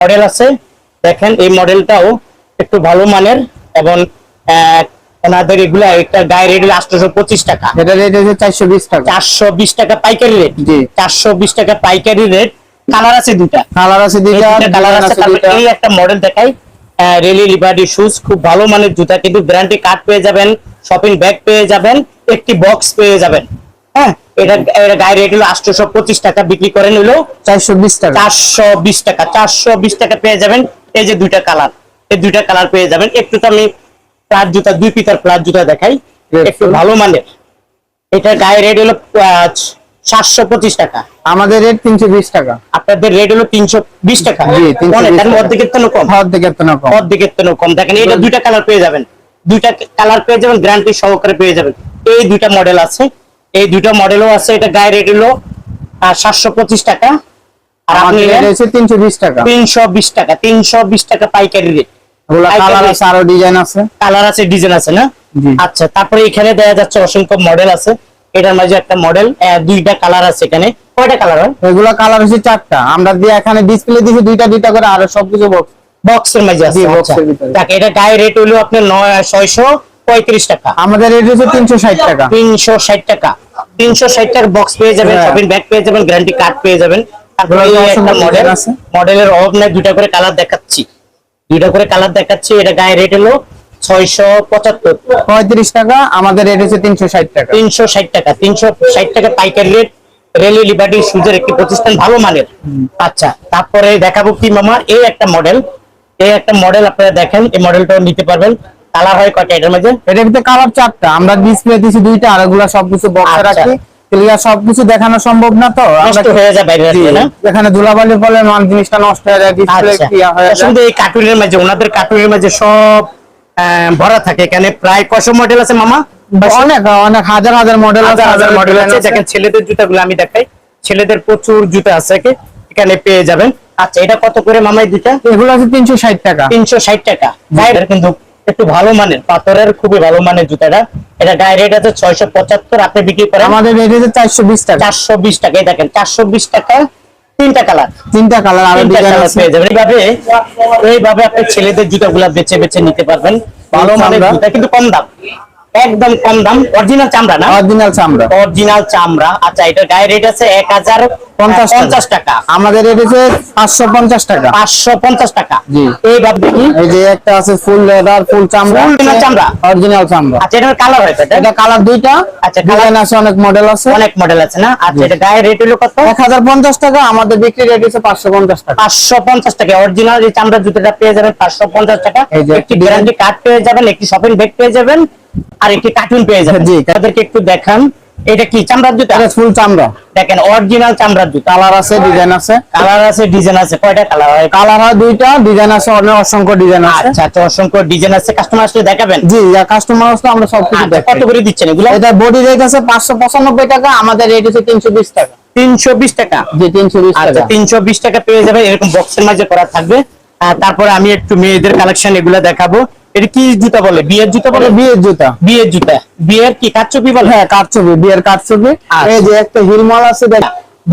Model আছে, দেখেন এই মডেলটাও একটু ভালো মানের এবং ওনাদের এগুলা একটা গায়ে রেট 825 টাকা। এটা রেট হচ্ছে 420 টাকা। 420 টাকা পাইকারি রেট। জি 420 টাকা পাইকারি রেট। কালার আছে দুটা, কালার আছে দুইটা, কালার আছে। তারপর এই একটা মডেল দেখাই, রেলি লিবার্টি শুজ, খুব ভালো মানের জুতা, কিন্তু গ্যারান্টি কার্ড পেয়ে যাবেন, শপিং ব্যাগ পেয়ে যাবেন, একটি বক্স পেয়ে যাবেন। হ্যাঁ, এটা গায়ে রেট হলো 825 টাকা, বিক্রি করেন হলো 420 টাকা। 420 টাকা। 420 টাকা পেয়ে যাবেন। এই যে দুইটা কালার, এই দুইটা কালার পেয়ে যাবেন। একটু তো আমি প্লাস জুতা, 2 পিতার প্লাস জুতা দেখাই, একটু ভালো মানের। এটা গায়ে রেট হলো 725 টাকা। আমাদের রেট 320 টাকা। আপনাদের রেট হলো 320 টাকা। জি 320 টাকা। অর্ধেকের তো কম, অর্ধেকের তো কম, অর্ধেকের তো কম। দেখেন এটা দুইটা কালার পেয়ে যাবেন, দুইটা কালার পেয়ে যাবেন, গ্যারান্টি সহকারে পেয়ে যাবেন। এই দুইটা মডেল আছে, এই দুইটা মডেলও আছে। এটা গায়ে রেট হলো 725 টাকা, আর আপনি 320 টাকা। 320 টাকা। 320 টাকা পাইকারি রেট। কালার আছে, আরো ডিজাইন আছে। কালার আছে, ডিজাইন আছে না? আচ্ছা, তারপরে এখানে দেখা যাচ্ছে অসংখ্য মডেল আছে। এটার মাঝে একটা মডেল, দুইটা কালার আছে। এখানে কয়টা কালার হয়? এগুলো কালার হচ্ছে 4টা। আমরা দিয়ে এখানে ডিসপ্লে দিয়েছি দুইটা দুইটা করে, আর সবকিছু বক্সের মাঝে আছে। আচ্ছা, তাকে এটা গায়ে রেট হলো আপনার 635 টাকা। আমাদের রেট হচ্ছে 360 টাকা। 360 টাকা। 360 টাকা বক্স পেয়ে যাবেন, শপিং ব্যাগ পেয়ে যাবেন, গ্যারান্টি কার্ড পেয়ে যাবেন। তারপরে একটা মডেল আছে, মডেলের অভাব নাই, দুইটা করে কালার দেখাচ্ছি, দুইটা করে কালার দেখাচ্ছি। এটা গায়ে রেট হলো 635 টাকা। আমাদের রেট হচ্ছে 360 টাকা। 360 টাকা। 360 টাকা পাইকারি রেট। রেলি লিবার্টি শুজের একটি প্রতিষ্ঠান, ভালো মানের। আচ্ছা, তারপরে দেখাবো কি মামা, এই একটা মডেল, এই একটা মডেল আপনারা দেখেন, এই মডেলটাও নিতে পারবেন। কালার হয় কয়টা এটার মধ্যে? এটার ভিতরে কালার 4টা। আমরা ডিসপ্লে দিয়েছি দুইটা, আর এগুলা সবকিছু বক্সে রাখি। সবকিছু দেখানো সম্ভব না, তো নষ্ট হয়ে যায় বাইরে না, এখানে ধুলাবালি ফলে মান জিনিসটা নষ্ট হয়ে যায়, ডিসপ্লে কি হয়। আসলে এই কার্টুনের মাঝে, ওনাদের কার্টুনের মাঝে সব ভরা থাকে। এখানে প্রায় কয়শো মডেল আছে মামা? অনেক অনেক হাজার হাজার মডেল আছে, হাজার মডেল আছে। দেখেন ছেলেদের জুতাগুলো আমি দেখাই, ছেলেদের প্রচুর জুতা আছে এখানে পেয়ে যাবেন। আচ্ছা, এটা কত করে মামা এই দুটা? এগুলো আছে 360 টাকা। 360 টাকা। গায়ের কিন্তু একটু ভালো মানের, পাথরের খুবই ভালো মানের জুতাটা। এটা গায়ে রেট আছে 675, আপনি বিক্রি করেন আমাদের রেট আছে 420 টাকা। 420 টাকা। এই দেখেন 420 টাকা, তিনটা কালার, তিনটা কালার, আর ডিজাইন আছে। পেয়ে যাবেন। এইভাবে আপনি ছেলেদের জুতাগুলো বেছে বেছে নিতে পারবেন। ভালো মানের জুতা, কিন্তু কম দাম, একদম কম দাম। অরিজিনাল চামড়া না? অরিজিনাল চামড়া, অরিজিনাল চামড়া। আচ্ছা, এটা গায়ে রেট আছে 1050 টাকা। আমাদের রেট আছে 550 টাকা। 550 টাকা। জি, এইভাবে দেখি, এই যে একটা আছে ফুল লেদার, ফুল চামড়া, অরিজিনাল চামড়া, অরিজিনাল চামড়া। আচ্ছা, এটার কালার হয় কয়টা? এটা কালার দুইটা। আচ্ছা, ডিজাইন আছে, অনেক মডেল আছে, অনেক মডেল আছে না? আচ্ছা, এটা গায়ে রেট হলো কত? 1050 টাকা। আমাদের বিক্রি রেট হচ্ছে 550 টাকা। 550 টাকা। অরিজিনাল এই চামড়ার জুতোটা পেয়ে যাবেন 550 টাকা। একটি গ্যারান্টি কার্ড পেয়ে যাবেন, একটি শপিং ব্যাগ পেয়ে যাবেন, আর একটি কার্টুন পেয়ে যাবেন। জি, তাদেরকে একটু দেখান, এটা কি চামড়ার জুতা? এটা ফুল চামড়া। দেখেন অরিজিনাল চামড়ার জুতা। কালার আছে, ডিজাইন আছে। কালার আছে, ডিজাইন আছে। কয়টা কালার হয়? কালার হয় দুইটা, ডিজাইন আছে অনেক, অসংখ্য ডিজাইন আছে। আচ্ছা আচ্ছা, অসংখ্য ডিজাইন আছে। কাস্টমার আসলে দেখাবেন? জি, কাস্টমার আসলে আমরা সবকিছু দেখাই। কত করে দিচ্ছেন এগুলো? এটা বডি রেট আছে 595 টাকা, আমাদের রেট হচ্ছে 320 টাকা। 320 টাকা। জি 320 টাকা। আচ্ছা, 320 টাকা পেয়ে যাবেন, এরকম বক্সের মাঝে করা থাকবে। তারপরে আমি একটু মেয়েদের কালেকশন এগুলো দেখাবো। এটা কি জুতা বলে? বিয়ের জুতা বলে? বিয়ের জুতা। বিয়ের জুতা। বিয়ের কি কারচুপি বলে? হ্যাঁ, কারচুপি, বিয়ের কারচুপি। এই যে একটা হিলমাল আছে, দেখ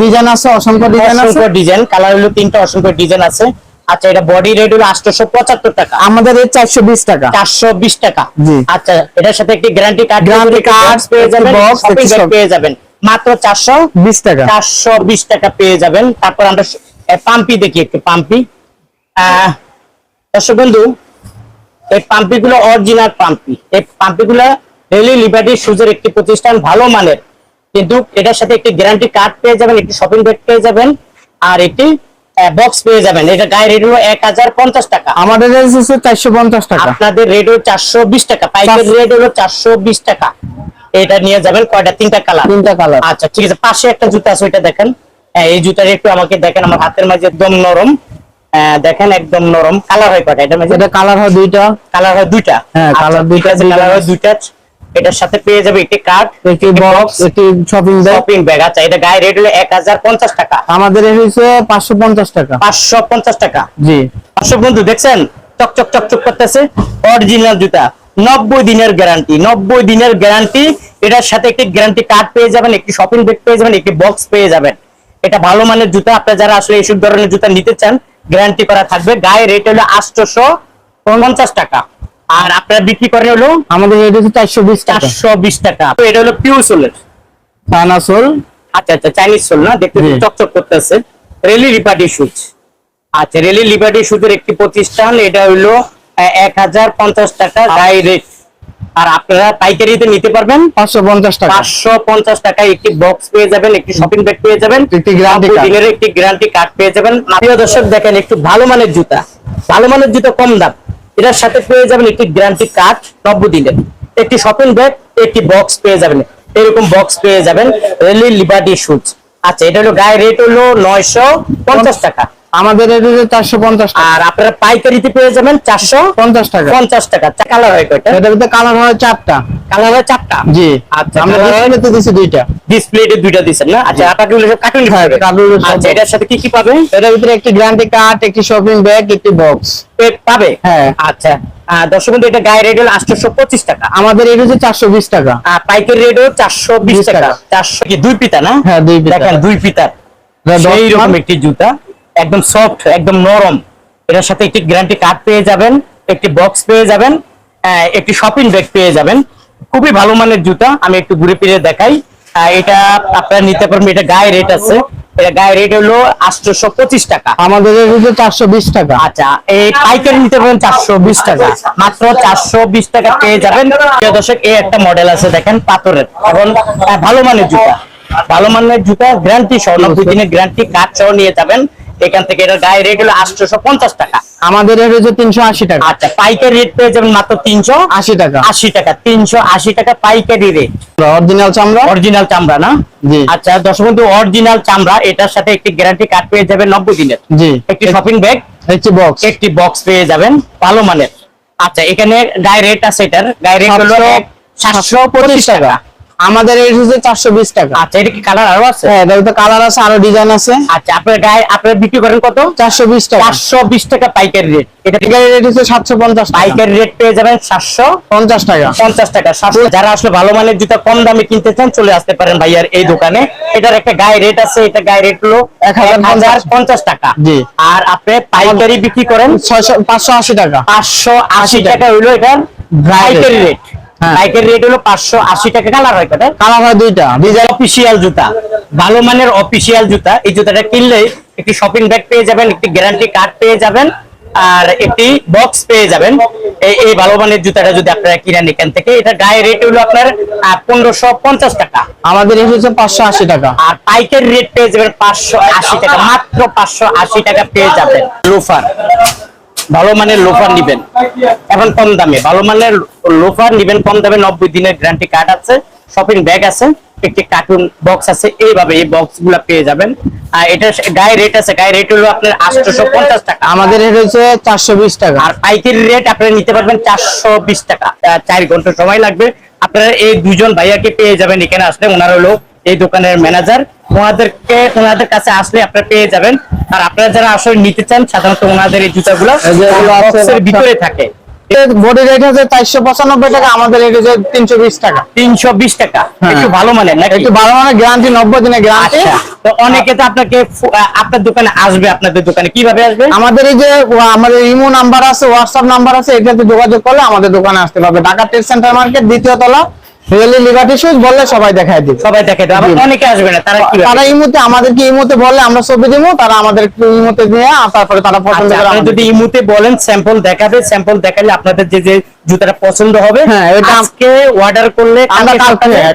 ডিজাইন আছে, অসংখ্য ডিজাইন আছে। অসংখ্য ডিজাইন, কালার হলো তিনটা, অসংখ্য ডিজাইন আছে। আচ্ছা, এটা বডি রেট হলো 875 টাকা। আমাদের রেট 420 টাকা। 420 টাকা। জি। আচ্ছা, এটার সাথে একটি গ্যারান্টি কার্ড, গ্যারান্টি কার্ড পেয়ে যাবেন, বক্স পেয়ে যাবেন মাত্র 420 টাকা। 420 টাকা পেয়ে যাবেন। তারপর আমরা পাম্পি দেখি, একটু পাম্পি। দর্শক বন্ধু, এই পাম্পি গুলো অরিজিনাল পাম্পি। এই পাম্পি গুলো রেলি লিবার্টি শুজের একটি প্রতিষ্ঠান, ভালো মানের, কিন্তু এটার সাথে একটি গ্যারান্টি কার্ড পেয়ে যাবেন, একটি শপিং ব্যাগ পেয়ে যাবেন, আর একটি বক্স পেয়ে যাবেন। এটা গায়ে রেট হলো 1050 টাকা। আমাদের রেট হচ্ছে 450 টাকা। আপনাদের রেট হলো 420 টাকা। পাইকারি রেট হলো 420 টাকা। এটা নিয়ে যাবেন। কয়টা? তিনটা কালার। তিনটা কালার। আচ্ছা, ঠিক আছে। পাশে একটা জুতা আছে, ওইটা দেখেন। এই জুতাটা একটু আমাকে দেখেন, আমার হাতের মাঝে একদম নরম। দেখেন একদম নরম। কালার হয় কয়টা এটার মাঝে? এটা কালার হয় দুইটা। কালার হয় দুইটা। হ্যাঁ, কালার দুইটা। কালার হয় দুইটা। এটার সাথে পেয়ে যাবে একটি কার্ড, একটি বক্স, একটি শপিং ব্যাগ। Shopping bag. আচ্ছা, এটা গায়ে রেট হলো 1050 টাকা। আমাদের রেট হচ্ছে 550 টাকা। 550 টাকা। জি। দর্শক বন্ধু দেখছেন, চকচক চকচক করতেছে, অরিজিনাল জুতা, 90 দিনের গ্যারান্টি। 90 দিনের গ্যারান্টি। এটার সাথে একটি গ্যারান্টি কার্ড পেয়ে যাবেন, একটি শপিং ব্যাগ পেয়ে যাবেন, একটি বক্স পেয়ে যাবেন। এটা ভালো মানের জুতা। আপনারা যারা আসলে এইসব ধরনের জুতা নিতে চান, গ্যারান্টি করা থাকবে। গায়ে রেট হলো 850 টাকা, আর আপনারা বিক্রি করেন হলো আমাদের রেট হচ্ছে 420 টাকা। 420 টাকা। তো এটা হলো পিওর সোলের, চায়না সোল। আচ্ছা আচ্ছা, চাইনিজ সোল না, দেখতে জি। চকচক করতেছে। রেলি লিবার্টি শুজ, আচ্ছা রেলি লিবার্টি শুজের একটি প্রতিষ্ঠান। এটা হলো 1050 টাকা গায়ে রেট, আর আপনারা পাইকারিতে নিতে পারবেন 550 টাকা। 550 টাকায় একটি বক্স পেয়ে যাবেন, একটি শপিং ব্যাগ পেয়ে যাবেন, একটি guarantee 90 card। দিনের একটি গ্যারান্টি কার্ড পেয়ে যাবেন। প্রিয় দর্শক দেখেন, একটু ভালো মানের জুতা, ভালো মানের জুতা কম দাম, এটার সাথে পেয়ে যাবেন একটি গ্যারান্টি কার্ড 90 দিনের, একটি শপিং ব্যাগ, একটি বক্স পেয়ে যাবেন, এরকম বক্স পেয়ে যাবেন রেলি লিবার্টি শুজ। আচ্ছা, এটা হলো গায়ে রেট হলো 950 টাকা, আমাদের রেট হচ্ছে 450 টাকা। আর আপনারা পাইকারিতে পেয়ে যাবেন 50 টাকা। 450 টাকা। কালার হয় কয়টা? এটার ভিতরে কালার হয় 4টা। কালার হয় 4টা। জি, আচ্ছা, আমরা ডিসপ্লেতে দিছি 2টা। ডিসপ্লেতে 2টা দিবেন না? আচ্ছা, আপনাদের সব কার্টুন হ্যাঁ, কার্টুন সব। আচ্ছা, এটার সাথে কি কি পাবে? এটার ভিতরে একটি গ্যারান্টি কার্ড, একটি শপিং ব্যাগ, একটি বক্স পাবে। হ্যাঁ। আচ্ছা, দর্শক বন্ধু, এটা গায়ে রেট হলো 825 টাকা, আমাদের রেট হচ্ছে 420 টাকা। আর পাইকারি রেট হলো 420 টাকা। 400 কি দুই পিতা না? হ্যাঁ, দুই পিতা। দেখেন দুই পিতার সেই রকম একটি জুতা, একদম সফট, একদম নরম। এটার সাথে একটি গ্যারান্টি কার্ড পেয়ে যাবেন, একটি বক্স পেয়ে যাবেন, একটি শপিং ব্যাগ পেয়ে যাবেন। খুবই ভালো মানের জুতা। আমি একটু ঘুরে ফিরে দেখাই। এটা আপনারা নিতে পারবেন, এটা গায়ে রেট আছে, এটা গায়ে রেট হলো 825 টাকা। আমাদের রেট হচ্ছে 420 টাকা। আচ্ছা, এই পাইকারি নিতে পারেন 420 টাকা, মাত্র 420 টাকা পেয়ে যাবেন। প্রিয় দর্শক, এই একটা মডেল আছে দেখেন পাথরের, এবং ভালো মানের জুতা, ভালো মানের জুতা, গ্যারান্টি সহ 90 দিনের গ্যারান্টি কার্ড সহ নিয়ে যাবেন এখান থেকে। এটার গায়ে রেট হলো 850 টাকা। আমাদের রেট হচ্ছে 380 টাকা। আচ্ছা, পাইকারি রেট পেয়ে যাবেন মাত্র 80 টাকা। 380 টাকা। 380 টাকা পাইকারি রেট। অরিজিনাল চামড়া। অরিজিনাল চামড়া না? জি। আচ্ছা দর্শক বন্ধু, অরিজিনাল চামড়া, এটার সাথে একটি গ্যারান্টি কার্ড পেয়ে যাবেন 90 দিনের, জি। একটি শপিং ব্যাগ, একটি বক্স। একটি বক্স পেয়ে যাবেন ভালো মানের। আচ্ছা, এখানে গায়ে রেট আছে, এটার গায়ে রেট হলো 725 টাকা। আমাদের রেট হচ্ছে 420 টাকা। আচ্ছা, এটা কি কালার আরো আছে? হ্যাঁ, এটার ভিতরে কালার আছে, আরো ডিজাইন আছে। আচ্ছা, আপনার গায়ে আপনারা বিক্রি করেন কত? 420 টাকা। 420 টাকা পাইকারি রেট। এটা পাইকারি রেট হচ্ছে 750 টাকা। পাইকারি রেট পেয়ে যাবেন 750 টাকা। 50 টাকা। 700। যারা আসলে ভালো মানের জুতা কম দামে কিনতে চান, চলে আসতে পারেন ভাইয়ার এই দোকানে। এটার একটা গায়ে রেট আছে, এটা গায়ে রেট হলো 1050 টাকা। জি। আর আপনি পাইকারি বিক্রি করেন 580 টাকা। 580 টাকা হইলো এটার পাইকারি রেট। হ্যাঁ। পাইকারি রেট হলো 580 টাকা। কালার হয় কটা? কালার হয় 2টা। ডিজাইন অফিসিয়াল জুতা, ভালো মানের অফিসিয়াল জুতা। এই জুতাটা কিনলে একটি শপিং ব্যাগ পেয়ে যাবেন, একটি গ্যারান্টি কার্ড পেয়ে যাবেন, আর একটি বক্স পেয়ে যাবেন। এই ভালো মানের জুতাটা যদি আপনারা কিনেন এখান থেকে, এটা গায়ে রেট হলো আপনার 1550 টাকা। আমাদের রেট হচ্ছে 580 টাকা। আর পাইকারি রেট পেয়ে যাবেন 580 টাকা, মাত্র 580 টাকা পেয়ে যাবেন। লোফার, ভালো মানের লোফার নিবেন এখন কম দামে, ভালো মানের লোফার নিবেন কম দামে, 90 দিনের গ্যারান্টি কার্ড আছে, শপিং ব্যাগ আছে, একটি কার্টুন বক্স আছে, এইভাবে এই বক্স গুলা পেয়ে যাবেন। আর এটা গায়ে রেট আছে, গায়ে রেট হলো আপনার 850 টাকা। আমাদের রেট হচ্ছে 420 টাকা। আর পাইকারি রেট আপনারা নিতে পারবেন 420 টাকা। 4 ঘন্টা সময় লাগবে। আপনারা এই দুজন ভাইয়াকে পেয়ে যাবেন এখানে আসলে। ওনারা হলো এই দোকানের ম্যানেজার। ওনাদের কাছে আসলে আপনারা পেয়ে যাবেন। আর আপনারা যারা আসলে নিতে চান, সাধারণত ওনাদের এই জুতাগুলো বক্সের ভিতরে থাকে। বডি রেট হচ্ছে 495 টাকা। আমাদের রেট হচ্ছে 320 টাকা। 320 টাকা। হ্যাঁ। একটু ভালো মানের নাকি? একটু ভালো মানে গ্যারান্টি, 90 দিনের গ্যারান্টি। আচ্ছা, তো অনেকে তো আপনাকে আপনার দোকানে আসবে, আপনাদের দোকানে কিভাবে আসবে? আমাদের এই যে আমাদের ইমো নাম্বার আছে, হোয়াটসঅ্যাপ নাম্বার আছে, এটাতে যোগাযোগ করলে আমাদের দোকানে আসতে পারবে। ঢাকা ট্রেড সেন্টার মার্কেট, 2য় তলা, রিয়েলি লিবার্টি শুজ বললে সবাই দেখায় দিবে। সবাই দেখে দেবে। আবার অনেকে আসবে না, তারা কিভাবে? তারা ইমোতে, আমাদেরকে ইমোতে বললে আমরা ছবি দেবো, তারা আমাদের ইমোতে দিয়ে তারপরে তারা পছন্দ আচ্ছা, করে আপনি আমাদের যদি ইমুতে বলেন, স্যাম্পল দেখাবে, স্যাম্পল দেখালে আপনাদের যে জুতাটা পছন্দ হবে, হ্যাঁ, এটা আজকে অর্ডার করলে আমরা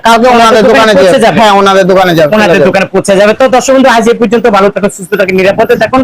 কালকে ওনাদের দোকানে পৌঁছে যাবে। হ্যাঁ, ওনাদের দোকানে যাবে। ওনাদের দোকানে পৌঁছে যাবে। তো দর্শক বন্ধু, আজ এই পর্যন্ত। ভালো থাকুন, সুস্থ থাকুন, নিরাপদে থাকুন।